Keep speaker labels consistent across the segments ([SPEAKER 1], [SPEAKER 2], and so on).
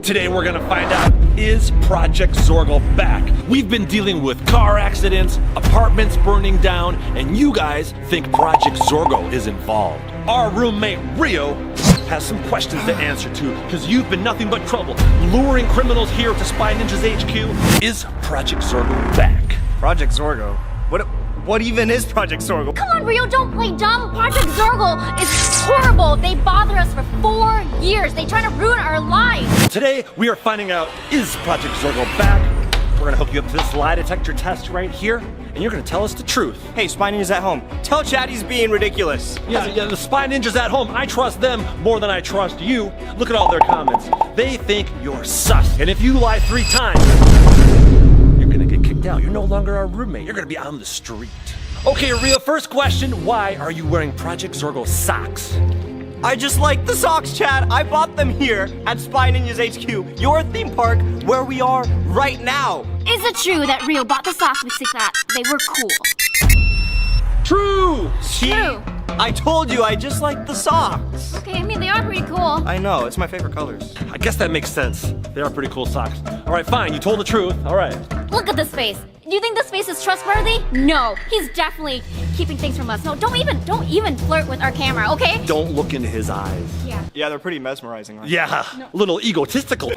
[SPEAKER 1] Today we're gonna find out, is Project Zorgo back? We've been dealing with car accidents, apartments burning down, and you guys think Project Zorgo is involved. Our roommate Rio has some questions to answer to, because you've been nothing but trouble luring criminals here to Spy Ninjas HQ. Is Project Zorgo back?
[SPEAKER 2] Project Zorgo? What even is Project Zorgo?
[SPEAKER 3] Come on, Rio, don't play dumb. Project Zorgo is horrible. They bother us for 4 years. They try to ruin our lives.
[SPEAKER 1] Today, we are finding out, is Project Zorgo back? We're gonna hook you up to this lie detector test right here, and you're gonna tell us the truth.
[SPEAKER 2] Hey, Spy Ninjas at home, tell Chad he's being ridiculous.
[SPEAKER 1] Yeah, the Spy Ninjas at home, I trust them more than I trust you. Look at all their comments. They think you're sus. And if you lie 3 times, you're gonna get kicked out. You're no longer our roommate. You're gonna be on the street. Okay, Rio, first question. Why are you wearing Project Zorgo socks?
[SPEAKER 2] I just like the socks, Chad. I bought them here at Spy Ninjas HQ, your theme park, where we are right now.
[SPEAKER 3] Is it true that Rio bought the socks because they were cool?
[SPEAKER 1] True!
[SPEAKER 3] True.
[SPEAKER 2] I told you, I just like the socks.
[SPEAKER 3] Okay, I mean, they are pretty cool.
[SPEAKER 2] I know, it's my favorite colors.
[SPEAKER 1] I guess that makes sense. They are pretty cool socks. All right, fine, you told the truth. All right.
[SPEAKER 3] Look at this face. Do you think this face is trustworthy? No, he's definitely keeping things from us. No, don't even flirt with our camera, okay?
[SPEAKER 1] Don't look into his eyes.
[SPEAKER 3] Yeah.
[SPEAKER 2] Yeah, they're pretty mesmerizing, aren't they?
[SPEAKER 1] Yeah, a little egotistical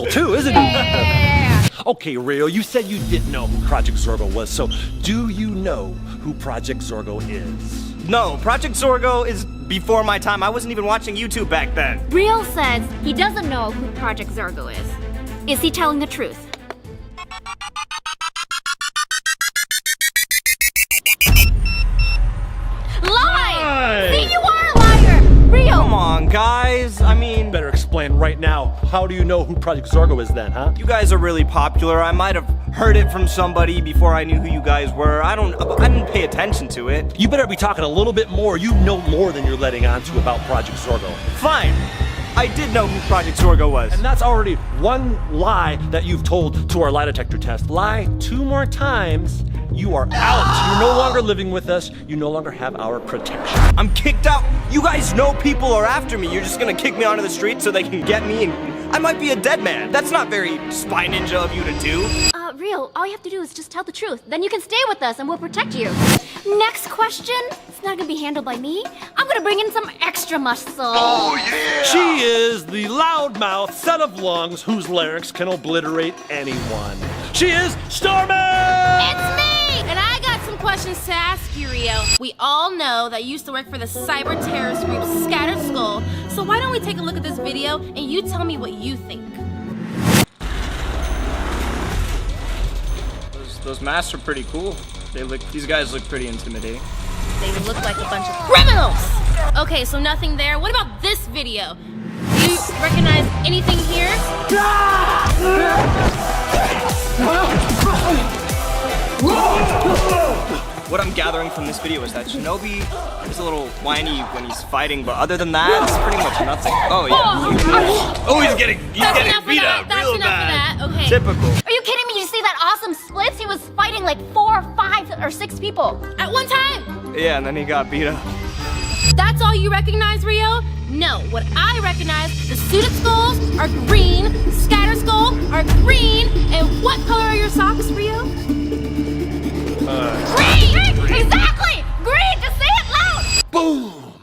[SPEAKER 1] too, isn't he?
[SPEAKER 3] Yeah.
[SPEAKER 1] Okay, Rio, you said you didn't know who Project Zorgo was, so do you know who Project Zorgo is?
[SPEAKER 2] No, Project Zorgo is before my time. I wasn't even watching YouTube back then.
[SPEAKER 3] Rio says he doesn't know who Project Zorgo is. Is he telling the truth? Lie! See, you are a liar! Rio!
[SPEAKER 2] Come on, guys. I mean,
[SPEAKER 1] Better explain right now. How do you know who Project Zorgo is then, huh?
[SPEAKER 2] you guys are really popular. I might have heard it from somebody before I knew who you guys were. I didn't pay attention to it.
[SPEAKER 1] You better be talking a little bit more. You know more than you're letting on to about Project Zorgo.
[SPEAKER 2] Fine. I did know who Project Zorgo was.
[SPEAKER 1] And that's already one lie that you've told to our lie detector test. Lie 2 more times, you are out. You're no longer living with us. You no longer have our protection.
[SPEAKER 2] I'm kicked out. You guys know people are after me. You're just gonna kick me onto the street so they can get me, and I might be a dead man. That's not very Spy Ninja of you to do.
[SPEAKER 3] Rio, all you have to do is just tell the truth. Then you can stay with us and we'll protect you. Next question. It's not gonna be handled by me. I'm gonna bring in some extra muscle.
[SPEAKER 1] Oh, yeah! She is the loudmouth set of lungs whose larynx can obliterate anyone. She is Stormy!
[SPEAKER 4] It's me! And I got some questions to ask you, Rio. We all know that you used to work for the cyber terrorist group Scattered Skull, so why don't we take a look at this video and you tell me what you think.
[SPEAKER 2] Those masks are pretty cool. These guys look pretty intimidating.
[SPEAKER 4] They look like a bunch of criminals! Okay, so nothing there. What about this video? Do you recognize anything here?
[SPEAKER 2] What I'm gathering from this video is that Shinobi is a little whiny when he's fighting, but other than that, it's pretty much nothing. Oh yeah. Oh, he's getting beat up real bad.
[SPEAKER 4] Okay.
[SPEAKER 2] Typical.
[SPEAKER 3] Are you kidding me? Did you see that awesome splits? He was fighting like 4, 5, or 6 people.
[SPEAKER 4] At one time!
[SPEAKER 2] Yeah, and then he got beat up.
[SPEAKER 4] That's all you recognize, Rio? No, what I recognize, the suited skulls are green, Scattered Skull are green, and what color are your socks, Rio?
[SPEAKER 3] Green! Exactly! Green! Just say it loud!
[SPEAKER 1] Boom!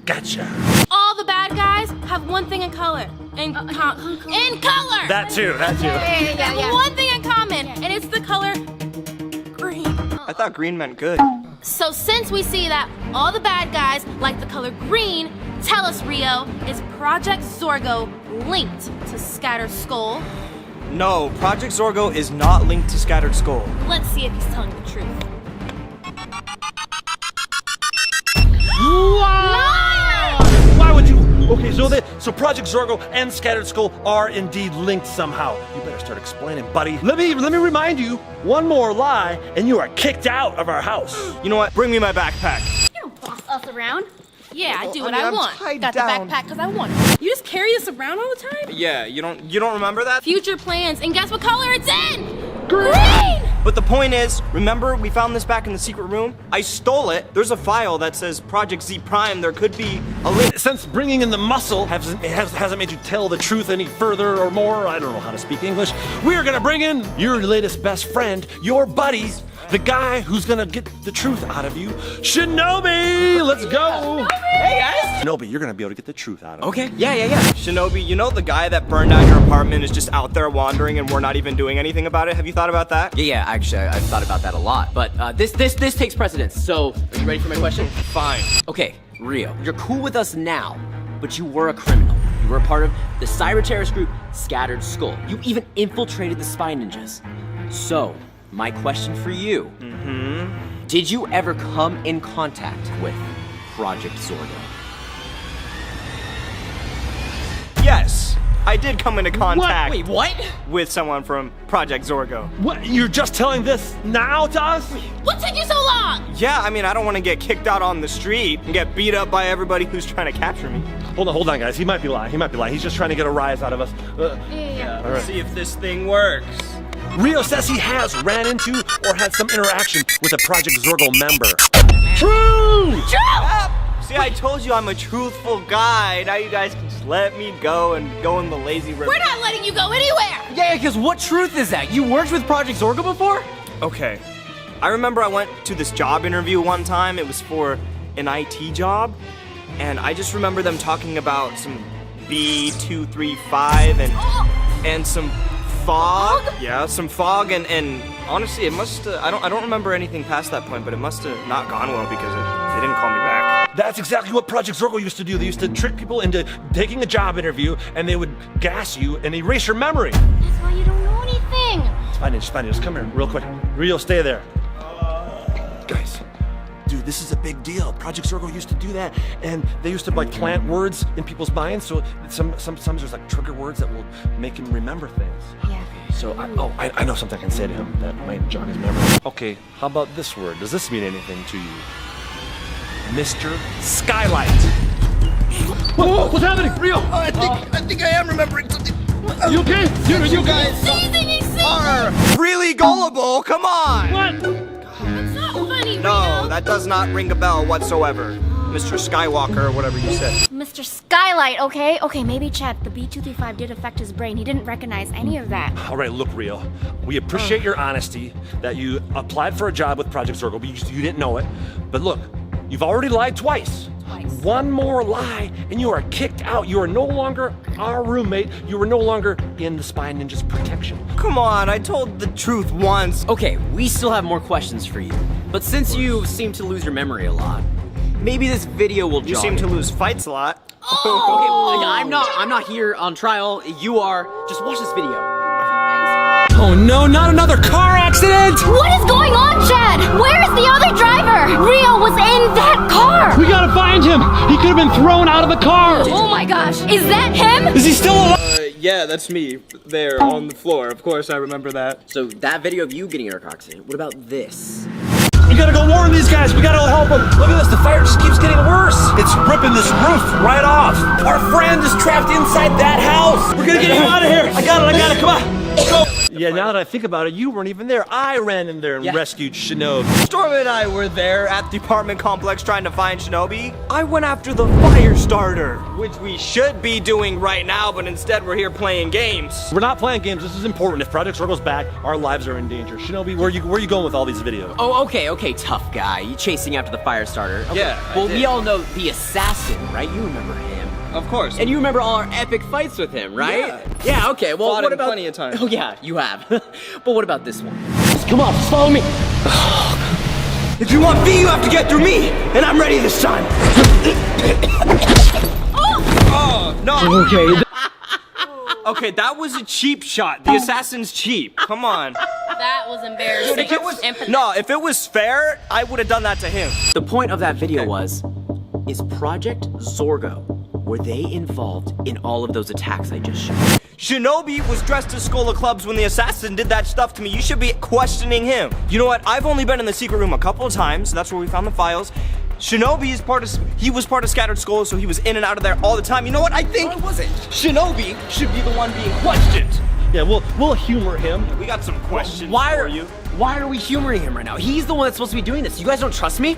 [SPEAKER 1] Gotcha.
[SPEAKER 4] All the bad guys have one thing in color. In color!
[SPEAKER 1] That too.
[SPEAKER 3] Yeah.
[SPEAKER 4] One thing in common, and it's the color green.
[SPEAKER 2] I thought green meant good.
[SPEAKER 4] So since we see that all the bad guys like the color green, tell us, Rio, is Project Zorgo linked to Scattered Skull?
[SPEAKER 2] No, Project Zorgo is not linked to Scattered Skull.
[SPEAKER 4] Let's see if he's telling the truth.
[SPEAKER 1] Wow! Why would you? Okay, so Project Zorgo and Scattered Skull are indeed linked somehow. You better start explaining, buddy. Let me remind you, one more lie, and you are kicked out of our house.
[SPEAKER 2] You know what? Bring me my backpack.
[SPEAKER 3] You don't boss us around.
[SPEAKER 4] Yeah, I do
[SPEAKER 2] I
[SPEAKER 4] what
[SPEAKER 2] mean,
[SPEAKER 4] I
[SPEAKER 2] I'm
[SPEAKER 4] want.
[SPEAKER 2] tied
[SPEAKER 4] Got
[SPEAKER 2] down.
[SPEAKER 4] the backpack because I want it. You just carry this around all the time?
[SPEAKER 2] Yeah, you don't remember that?
[SPEAKER 4] Future plans, and guess what color it's in? Green!
[SPEAKER 2] But the point is, remember we found this back in the secret room? I stole it. There's a file that says Project Z Prime. There could be a link.
[SPEAKER 1] Since bringing in the muscle hasn't made you tell the truth any further or more, I don't know how to speak English, we're gonna bring in your latest best friend, your buddy, the guy who's gonna get the truth out of you, Shinobi! Let's go!
[SPEAKER 2] Hey guys!
[SPEAKER 1] Shinobi, you're gonna be able to get the truth out of him.
[SPEAKER 2] Okay, yeah. Shinobi, you know the guy that burned down your apartment is just out there wandering and we're not even doing anything about it? Have you thought about that?
[SPEAKER 5] Yeah, actually, I've thought about that a lot. But this takes precedence. So, are you ready for my question?
[SPEAKER 2] Fine.
[SPEAKER 5] Okay, Rio, you're cool with us now, but you were a criminal. You were a part of the cyber terrorist group Scattered Skull. You even infiltrated the Spy Ninjas. So, my question for you. Did you ever come in contact with Project Zorgo?
[SPEAKER 2] Yes, I did come into contact
[SPEAKER 5] Wait, what?
[SPEAKER 2] with someone from Project Zorgo.
[SPEAKER 1] What? You're just telling this now to us?
[SPEAKER 4] What took you so long?
[SPEAKER 2] Yeah, I mean, I don't want to get kicked out on the street and get beat up by everybody who's trying to capture me.
[SPEAKER 1] Hold on, guys. He might be lying. He's just trying to get a rise out of us.
[SPEAKER 4] Yeah.
[SPEAKER 1] All right.
[SPEAKER 2] See if this thing works.
[SPEAKER 1] Rio says he has ran into or had some interaction with a Project Zorgo member. True!
[SPEAKER 2] See, I told you I'm a truthful guy. Now you guys can just let me go and go in the lazy river.
[SPEAKER 4] We're not letting you go anywhere.
[SPEAKER 5] Yeah, because what truth is that? You worked with Project Zorgo before?
[SPEAKER 2] Okay. I remember I went to this job interview one time. It was for an IT job. And I just remember them talking about some B235 and some fog. Yeah, some fog and honestly, it must I don't remember anything past that point, but it must have not gone well because they didn't call me back.
[SPEAKER 1] That's exactly what Project Zorgo used to do. They used to trick people into taking a job interview, and they would gas you and erase your memory.
[SPEAKER 3] That's why you don't know anything.
[SPEAKER 1] It's fine, just come here real quick. Rio, stay there. Guys, dude, this is a big deal. Project Zorgo used to do that, and they used to like plant words in people's minds. So sometimes there's like trigger words that will make him remember things.
[SPEAKER 3] Yeah.
[SPEAKER 1] So I know something I can say to him that might jog his memory. Okay, how about this word? Does this mean anything to you? Mr. Skylight. What's happening, Rio?
[SPEAKER 6] I think I am remembering something.
[SPEAKER 1] You okay? You
[SPEAKER 6] guys are
[SPEAKER 2] Really gullible, come on!
[SPEAKER 1] What?
[SPEAKER 4] It's not funny,
[SPEAKER 2] No,
[SPEAKER 4] Rio.
[SPEAKER 2] that does not ring a bell whatsoever. Mr. Skywalker or whatever you said.
[SPEAKER 3] Mr. Skylight, okay? Okay, maybe Chad, the B235 did affect his brain. He didn't recognize any of that.
[SPEAKER 1] All right, look, Rio. We appreciate your honesty that you applied for a job with Project Zorgo, but you didn't know it. But look, you've already lied twice. One more lie, and you are kicked out. You are no longer our roommate. You are no longer in the Spy Ninja's protection.
[SPEAKER 2] Come on, I told the truth once.
[SPEAKER 5] Okay, we still have more questions for you. But since you seem to lose your memory a lot, maybe this video will
[SPEAKER 2] You
[SPEAKER 5] jog
[SPEAKER 2] seem
[SPEAKER 5] it.
[SPEAKER 2] to lose fights a lot.
[SPEAKER 5] Okay, well, I'm not here on trial. You are. Just watch this video.
[SPEAKER 1] Oh no, not another car accident!
[SPEAKER 3] What is going on, Chad? Where is the other driver? Rio was in that car.
[SPEAKER 1] We gotta find him! He could have been thrown out of the car!
[SPEAKER 3] Oh my gosh, is that him?
[SPEAKER 1] Is he still alive?
[SPEAKER 2] Yeah, that's me there on the floor. Of course, I remember that.
[SPEAKER 5] So that video of you getting in a car accident. What about this?
[SPEAKER 1] We gotta go warn these guys. We gotta help them. Look at this. The fire just keeps getting worse. It's ripping this roof right off. Our friend is trapped inside that house. We're gonna get him out of here. I got it. Come on. Let's go. Yeah, now that I think about it, you weren't even there. I ran in there and rescued Shinobi.
[SPEAKER 2] Storm and I were there at the apartment complex trying to find Shinobi. I went after the fire starter, which we should be doing right now, but instead we're here playing games.
[SPEAKER 1] We're not playing games. This is important. If Project Zorgo's back, our lives are in danger. Shinobi, where you going with all these videos?
[SPEAKER 5] Oh, okay, tough guy. You chasing after the fire starter. Okay.
[SPEAKER 2] Yeah, I
[SPEAKER 5] Well,
[SPEAKER 2] did.
[SPEAKER 5] we all know the assassin, right? You remember him.
[SPEAKER 2] Of course.
[SPEAKER 5] And you remember all our epic fights with him, right? Yeah, okay. Well,
[SPEAKER 2] Fought
[SPEAKER 5] what
[SPEAKER 2] him
[SPEAKER 5] about
[SPEAKER 2] plenty of times.
[SPEAKER 5] Oh yeah, you have. But what about this one?
[SPEAKER 1] Come on, just follow me.
[SPEAKER 2] If you want V, you have to get through me, and I'm ready this time. Oh, no.
[SPEAKER 1] Okay.
[SPEAKER 2] Okay, that was a cheap shot. The assassin's cheap. Come on.
[SPEAKER 4] That was embarrassing.
[SPEAKER 2] If it was fair, I would have done that to him.
[SPEAKER 5] The point of that video was, is Project Zorgo, were they involved in all of those attacks I just showed?
[SPEAKER 2] Shinobi was dressed as Skull of Clubs when the assassin did that stuff to me. You should be questioning him. You know what? I've only been in the secret room a couple of times. That's where we found the files. Shinobi was part of Scattered Skull, so he was in and out of there all the time. You know what? I think Shinobi should be the one being questioned.
[SPEAKER 1] Yeah, we'll humor him.
[SPEAKER 2] We got some questions
[SPEAKER 5] Why
[SPEAKER 2] for
[SPEAKER 5] are
[SPEAKER 2] you.
[SPEAKER 5] Why are we humoring him right now? He's the one that's supposed to be doing this. You guys don't trust me?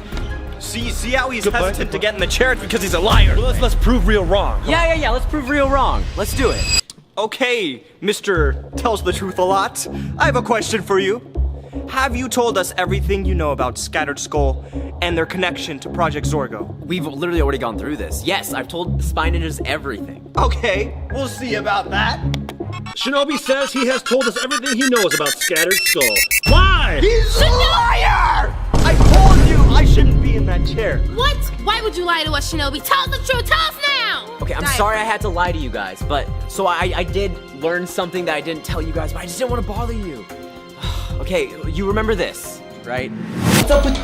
[SPEAKER 2] See how he's
[SPEAKER 1] Good point,
[SPEAKER 2] hesitant
[SPEAKER 1] good
[SPEAKER 2] to get in the chair? It's because he's a liar.
[SPEAKER 1] Well, let's prove real wrong.
[SPEAKER 5] Yeah. Let's prove real wrong. Let's do it.
[SPEAKER 2] Okay, Mr. Tells the Truth a Lot. I have a question for you. Have you told us everything you know about Scattered Skull and their connection to Project Zorgo?
[SPEAKER 5] We've literally already gone through this. Yes, I've told the Spy Ninjas everything.
[SPEAKER 2] Okay, we'll see about that.
[SPEAKER 1] Shinobi says he has told us everything he knows about Scattered Skull. Why?
[SPEAKER 2] He's a liar! I told you I shouldn't be in that chair.
[SPEAKER 4] What? Why would you lie to us, Shinobi? Tell us the truth. Tell us now.
[SPEAKER 5] Okay, I'm sorry I had to lie to you guys, but so I did learn something that I didn't tell you guys, but I just didn't want to bother you. Okay, you remember this, right? What's up with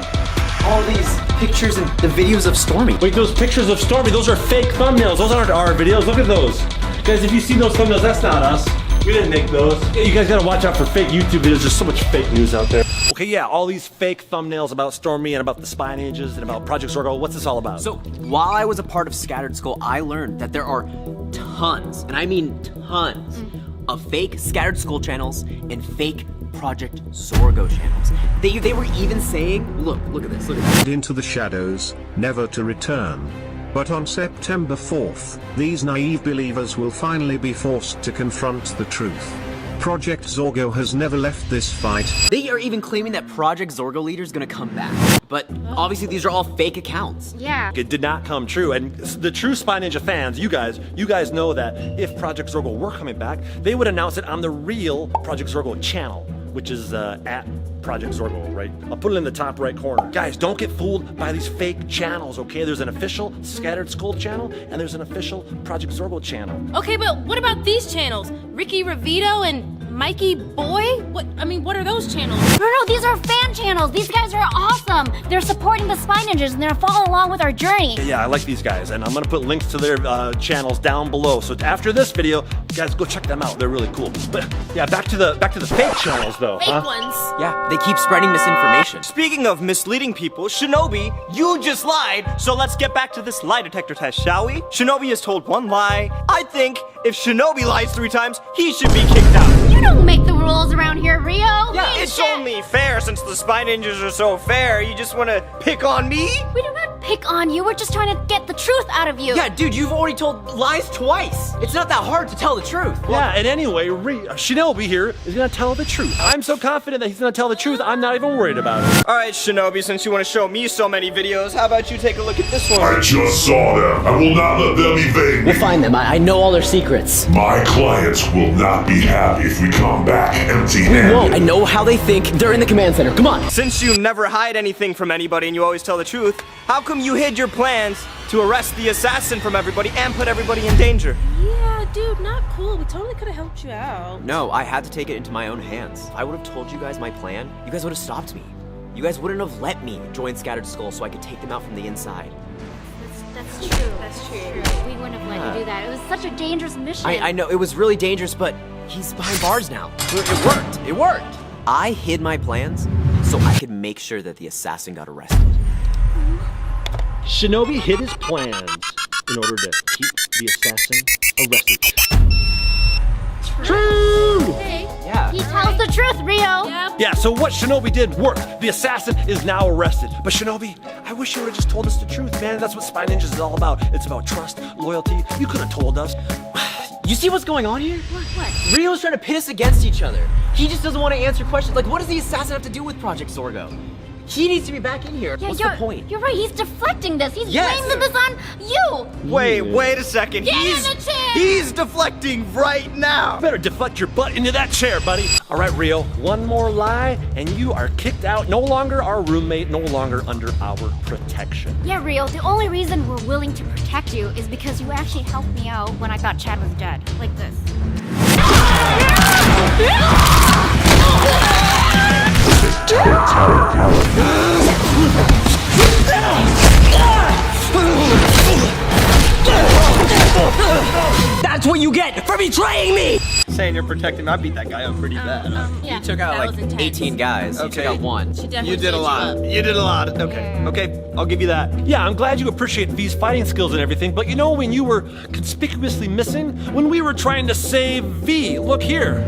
[SPEAKER 5] all these pictures and the videos of Stormy?
[SPEAKER 1] Wait, those pictures of Stormy, those are fake thumbnails. Those aren't our videos. Look at those. Guys, if you see those thumbnails, that's not us. We didn't make those. Yeah, you guys gotta watch out for fake YouTube videos. There's so much fake news out there. Okay, yeah, all these fake thumbnails about Stormy and about the Spy Ninjas and about Project Zorgo. What's this all about?
[SPEAKER 5] So, while I was a part of Scattered Skull, I learned that there are tons, and I mean tons, of fake Scattered Skull channels and fake Project Zorgo channels. They were even saying, look at this, look at that.
[SPEAKER 7] Into the shadows, never to return. But on September 4th, these naive believers will finally be forced to confront the truth. Project Zorgo has never left this fight.
[SPEAKER 5] They are even claiming that Project Zorgo leader is gonna come back. But obviously these are all fake accounts.
[SPEAKER 3] Yeah.
[SPEAKER 1] It did not come true, and the true Spy Ninja fans, you guys know that if Project Zorgo were coming back, they would announce it on the real Project Zorgo channel, which is at Project Zorgo, right? I'll put it in the top right corner. Guys, don't get fooled by these fake channels, okay? There's an official Scattered Skull channel, and there's an official Project Zorgo channel.
[SPEAKER 4] Okay, but what about these channels? Ricky Ravito and Mikey Boy? What are those channels?
[SPEAKER 3] No, these are fan channels. These guys are awesome. They're supporting the Spy Ninjas and they're following along with our journey.
[SPEAKER 1] Yeah, I like these guys, and I'm gonna put links to their channels down below. So after this video, guys, go check them out. They're really cool. But yeah, back to the fake channels though.
[SPEAKER 4] Fake ones.
[SPEAKER 5] Yeah, they keep spreading misinformation.
[SPEAKER 2] Speaking of misleading people, Shinobi, you just lied, so let's get back to this lie detector test, shall we? Shinobi has told one lie. I think if Shinobi lies 3 times, he should be kicked out.
[SPEAKER 3] You don't make the rules around here, Rio.
[SPEAKER 2] Yeah, it's only fair since the Spy Ninjas are so fair. You just want to pick on me?
[SPEAKER 3] We do not pick on you. We're just trying to get the truth out of you.
[SPEAKER 5] Yeah, dude, you've already told lies twice. It's not that hard to tell the truth.
[SPEAKER 1] Yeah, and anyway, Shinobi here is gonna tell the truth. I'm so confident that he's gonna tell the truth, I'm not even worried about it.
[SPEAKER 2] All right, Shinobi, since you want to show me so many videos, how about you take a look at this one?
[SPEAKER 8] I just saw them. I will not let them evade me.
[SPEAKER 5] We'll find them. I know all their secrets.
[SPEAKER 8] My clients will not be happy if we come back empty-handed.
[SPEAKER 5] Whoa, I know how they think. They're in the command center. Come on.
[SPEAKER 2] Since you never hide anything from anybody and you always tell the truth, how come you hid your plans to arrest the assassin from everybody and put everybody in danger?
[SPEAKER 4] Yeah, dude, not cool. We totally could have helped you out.
[SPEAKER 5] No, I had to take it into my own hands. If I would have told you guys my plan, you guys would have stopped me. You guys wouldn't have let me join Scattered Skull so I could take them out from the inside.
[SPEAKER 3] That's true. That's true. We wouldn't have let you do that. It was such a dangerous mission.
[SPEAKER 5] I know, it was really dangerous, but he's behind bars now. It worked. It worked. I hid my plans so I could make sure that the assassin got arrested.
[SPEAKER 1] Shinobi hid his plans in order to keep the assassin arrested. True!
[SPEAKER 5] Yeah.
[SPEAKER 3] He tells the truth, Rio.
[SPEAKER 4] Yep.
[SPEAKER 1] Yeah, so what Shinobi did worked. The assassin is now arrested. But Shinobi, I wish you would have just told us the truth, man. That's what Spy Ninjas is all about. It's about trust, loyalty. You could have told us.
[SPEAKER 5] You see what's going on here?
[SPEAKER 3] What?
[SPEAKER 5] Rio's trying to pit us against each other. He just doesn't want to answer questions. Like, what does the assassin have to do with Project Zorgo? He needs to be back in here.
[SPEAKER 3] Yeah,
[SPEAKER 5] What's the point?
[SPEAKER 3] You're right. He's deflecting this. He's
[SPEAKER 5] Yes.
[SPEAKER 3] blaming this on you.
[SPEAKER 2] Wait a second.
[SPEAKER 4] Get in the chair!
[SPEAKER 2] He's deflecting right now.
[SPEAKER 1] Better deflect your butt into that chair, buddy. All right, Rio, one more lie, and you are kicked out. No longer our roommate, no longer under our protection.
[SPEAKER 3] Yeah, Rio. The only reason we're willing to protect you is because you actually helped me out when I thought Chad was dead. Like this.
[SPEAKER 5] That's what you get for betraying me!
[SPEAKER 2] Saying you're protecting me. I beat that guy up pretty bad.
[SPEAKER 4] Yeah,
[SPEAKER 5] You took out
[SPEAKER 4] that was
[SPEAKER 5] like
[SPEAKER 4] intense.
[SPEAKER 5] 18 guys. You took
[SPEAKER 2] Okay.
[SPEAKER 5] out one.
[SPEAKER 4] She definitely
[SPEAKER 2] You did a
[SPEAKER 4] stayed you
[SPEAKER 2] lot.
[SPEAKER 4] up.
[SPEAKER 2] You did a lot. Okay, I'll give you that.
[SPEAKER 1] Yeah, I'm glad you appreciate V's fighting skills and everything, but you know when you were conspicuously missing? When we were trying to save V. Look here.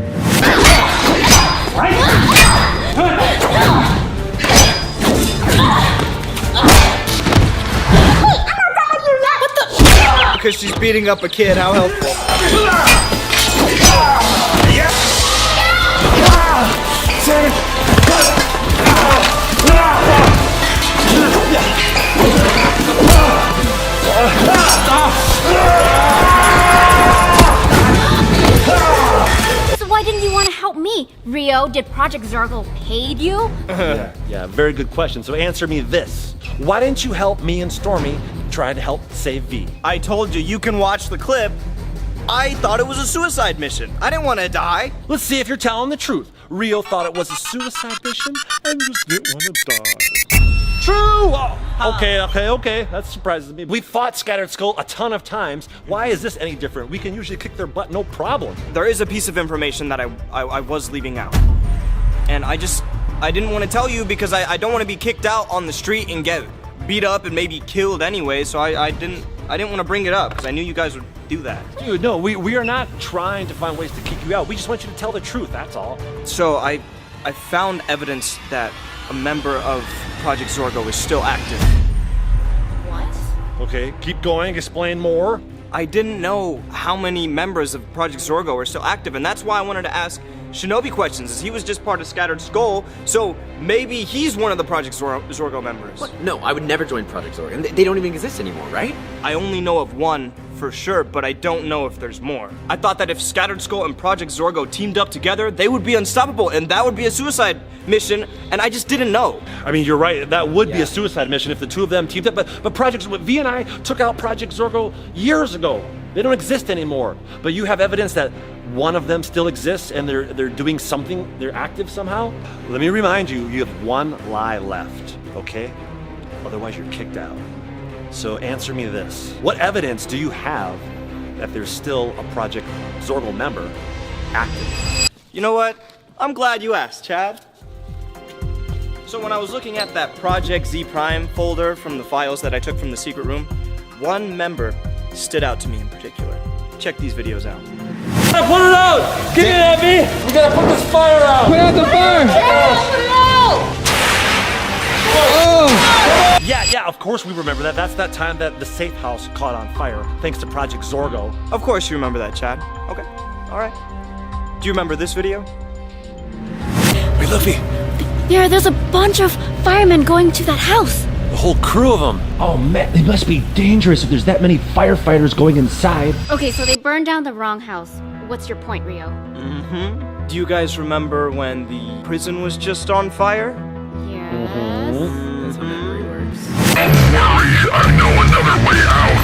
[SPEAKER 2] Because she's beating up a kid, how helpful.
[SPEAKER 3] So why didn't you want to help me? Rio, did Project Zorgo paid you?
[SPEAKER 1] Yeah, very good question. So answer me this. Why didn't you help me and Stormy try to help save V?
[SPEAKER 2] I told you, you can watch the clip. I thought it was a suicide mission. I didn't want to die.
[SPEAKER 1] Let's see if you're telling the truth. Rio thought it was a suicide mission and just didn't want to die. True! Oh, okay. That surprises me. We fought Scattered Skull a ton of times. Why is this any different? We can usually kick their butt, no problem.
[SPEAKER 2] There is a piece of information that I was leaving out. And I didn't want to tell you because I don't want to be kicked out on the street and get beat up and maybe killed anyway, so I didn't want to bring it up because I knew you guys would do that.
[SPEAKER 1] Dude, no, we are not trying to find ways to kick you out. We just want you to tell the truth, that's all.
[SPEAKER 2] So I found evidence that a member of Project Zorgo is still active.
[SPEAKER 4] What?
[SPEAKER 1] Okay, keep going, explain more.
[SPEAKER 2] I didn't know how many members of Project Zorgo are still active, and that's why I wanted to ask Shinobi questions, as he was just part of Scattered Skull, so maybe he's one of the Project Zorgo members.
[SPEAKER 5] What? No, I would never join Project Zorgo. And they don't even exist anymore, right?
[SPEAKER 2] I only know of one for sure, but I don't know if there's more. I thought that if Scattered Skull and Project Zorgo teamed up together, they would be unstoppable, and that would be a suicide mission, and I just didn't know.
[SPEAKER 1] I mean, you're right, that would be a suicide mission if the two of them teamed up, but V and I took out Project Zorgo years ago. They don't exist anymore. But you have evidence that one of them still exists and they're doing something, they're active somehow? Let me remind you, you have one lie left, okay? Otherwise you're kicked out. So answer me this. What evidence do you have that there's still a Project Zorgo member active?
[SPEAKER 2] You know what? I'm glad you asked, Chad. So when I was looking at that Project Z Prime folder from the files that I took from the secret room, one member stood out to me in particular. Check these videos out.
[SPEAKER 1] Put it out! Get it at me! We gotta put this fire out!
[SPEAKER 9] Put out the fire!
[SPEAKER 1] Yeah, of course we remember that. That's that time that the safe house caught on fire, thanks to Project Zorgo.
[SPEAKER 2] Of course you remember that, Chad. Okay, alright. Do you remember this video?
[SPEAKER 1] Hey, Luffy,
[SPEAKER 3] There's a bunch of firemen going to that house.
[SPEAKER 1] the whole crew of them.
[SPEAKER 10] Oh man, they must be dangerous if there's that many firefighters going inside.
[SPEAKER 3] Okay, so they burned down the wrong house. What's your point, Rio?
[SPEAKER 2] Mm-hmm. Do you guys remember when the prison was just on fire?
[SPEAKER 3] Yes.
[SPEAKER 5] That's how memory works.
[SPEAKER 8] I know another way out.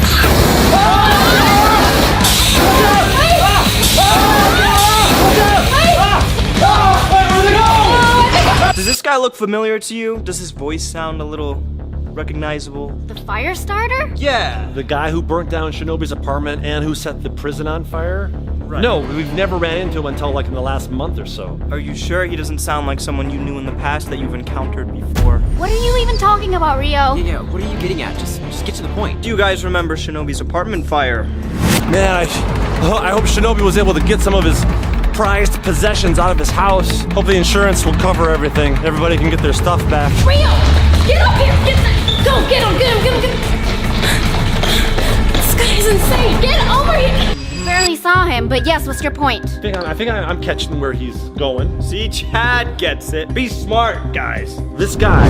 [SPEAKER 2] Does this guy look familiar to you? Does his voice sound a little recognizable?
[SPEAKER 3] The fire starter?
[SPEAKER 2] Yeah.
[SPEAKER 1] The guy who burnt down Shinobi's apartment and who set the prison on fire? Right. No, we've never ran into him until like in the last month or so.
[SPEAKER 2] Are you sure he doesn't sound like someone you knew in the past that you've encountered before?
[SPEAKER 3] What are you even talking about, Rio?
[SPEAKER 5] Yeah, what are you getting at? Just get to the point.
[SPEAKER 2] Do you guys remember Shinobi's apartment fire?
[SPEAKER 1] Man, I hope Shinobi was able to get some of his prized possessions out of his house. Hope the insurance will cover everything. Everybody can get their stuff back.
[SPEAKER 3] Rio! Get up here! Go! Get him! This guy is insane! Get over here! Barely saw him, but yes, what's your point?
[SPEAKER 1] I think I'm catching where he's going.
[SPEAKER 2] See, Chad gets it. Be smart, guys.
[SPEAKER 1] This guy,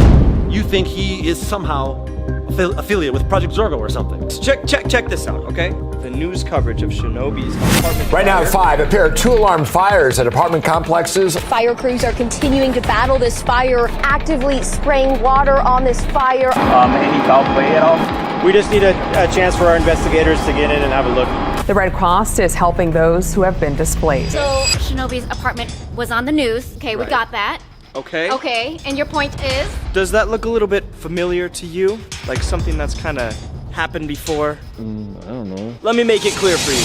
[SPEAKER 1] you think he is somehow affiliated with Project Zorgo or something?
[SPEAKER 2] Check this out, okay? The news coverage of Shinobi's apartment.
[SPEAKER 11] Right now at 5, a pair of 2 alarm fires at apartment complexes.
[SPEAKER 12] Fire crews are continuing to battle this fire, actively spraying water on this fire.
[SPEAKER 13] Any foul play at all? We just need a chance for our investigators to get in and have a look.
[SPEAKER 14] The Red Cross is helping those who have been displaced.
[SPEAKER 3] So, Shinobi's apartment was on the news. Okay, we got that.
[SPEAKER 2] Okay.
[SPEAKER 3] Okay, and your point is?
[SPEAKER 2] Does that look a little bit familiar to you? Like something that's kind of happened before?
[SPEAKER 1] I don't know.
[SPEAKER 2] Let me make it clear for you.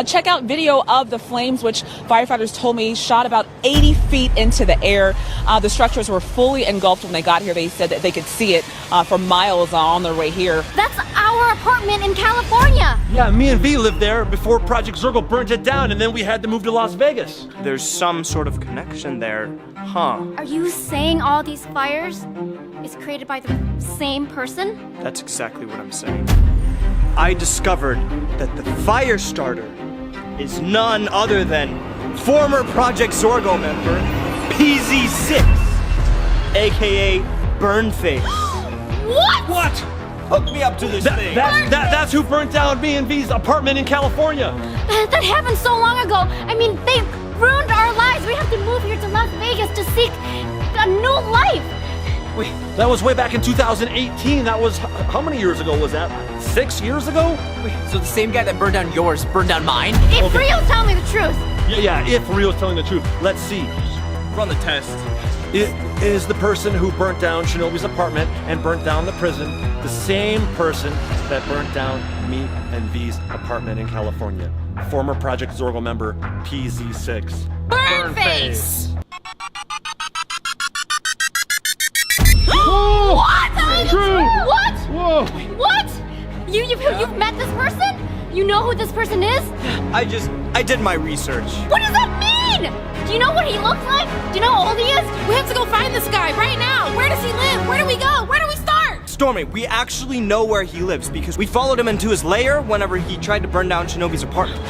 [SPEAKER 9] Check out video of the flames, which firefighters told me shot about 80 feet into the air. The structures were fully engulfed when they got here. They said that they could see it for miles on their way here.
[SPEAKER 3] That's our apartment in California.
[SPEAKER 1] Yeah, me and V lived there before Project Zorgo burned it down, and then we had to move to Las Vegas.
[SPEAKER 2] There's some sort of connection there, huh?
[SPEAKER 3] Are you saying all these fires is created by the same person?
[SPEAKER 2] That's exactly what I'm saying. I discovered that the fire starter is none other than former Project Zorgo member PZ6, aka Burnface.
[SPEAKER 3] What?
[SPEAKER 2] Hook me up to this thing.
[SPEAKER 1] That's who burnt down me and V's apartment in California.
[SPEAKER 3] That happened so long ago. I mean, they ruined our lives. We have to move here to Las Vegas to seek a new life.
[SPEAKER 1] Wait, that was way back in 2018. That was, how many years ago was that? 6 years ago?
[SPEAKER 5] Wait, so the same guy that burned down yours burned down mine?
[SPEAKER 3] If Rio's telling me the truth.
[SPEAKER 1] Yeah, if Rio's telling the truth. Let's see.
[SPEAKER 2] Run the test.
[SPEAKER 1] Is the person who burnt down Shinobi's apartment and burnt down the prison the same person that burnt down me and V's apartment in California? Former Project Zorgo member PZ6.
[SPEAKER 4] Burnface!
[SPEAKER 3] What?
[SPEAKER 1] True.
[SPEAKER 3] What?
[SPEAKER 1] Whoa.
[SPEAKER 3] What? You've met this person? You know who this person is?
[SPEAKER 2] I did my research.
[SPEAKER 3] What does that mean? Do you know what he looks like? Do you know how old he is?
[SPEAKER 4] We have to go find this guy right now. Where does he live? Where do we go? Where do we start?
[SPEAKER 2] Stormy, we actually know where he lives because we followed him into his lair whenever he tried to burn down Shinobi's apartment.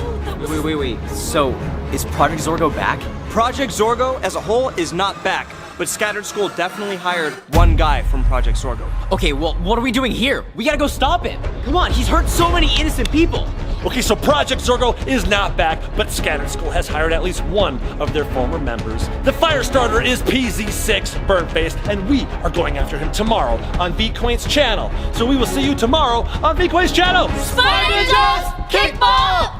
[SPEAKER 5] Wait. So, is Project Zorgo back?
[SPEAKER 2] Project Zorgo as a whole is not back, but Scattered School definitely hired one guy from Project Zorgo.
[SPEAKER 5] Okay, well, what are we doing here? We gotta go stop him. Come on, he's hurt so many innocent people.
[SPEAKER 1] Okay, so Project Zorgo is not back, but Scattered School has hired at least one of their former members. The fire starter is PZ6 Burnface, and we are going after him tomorrow on VQuaint's channel. So we will see you tomorrow on VQuaint's channel.
[SPEAKER 3] Spy Ninjas, kickball!